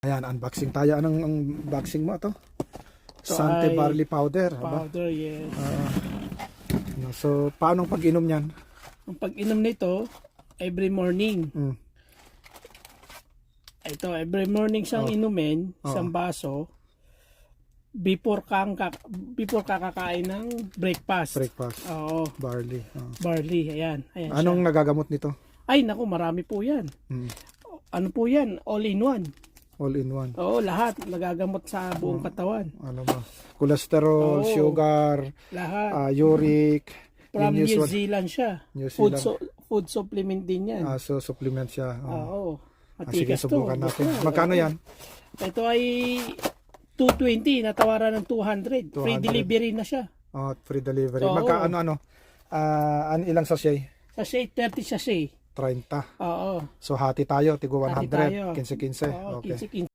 Ayan, unboxing tayo. Anong unboxing mo to? So, Sante barley powder. Powder, yes. So, paano pag-inom niyan? Ang pag-inom nito, every morning. Ito, every morning siyang inumin, isang baso, before kakakain ng breakfast. Oo. Barley. Barley, ayan. Anong nagagamot nito? Ay, naku, marami po yan. Ano po yan? All in one. All in one. Oo, lahat. Nagagamot sa buong katawan. Ano ba? Cholesterol, sugar, lahat. uric. From New Zealand siya. New Zealand. Food supplement din yan. So, supplement siya. Oo. Sige, subukan natin. Magkano yan? Ito ay 220. Natawaran ng 200. Free delivery na siya. Free delivery. Magkano? Ilang sachet? Sachet, 30 sachet. 30. Oo. So, hati tayo. Tigo 100. Hati tayo. 15-15. Oo, Okay. 15-15.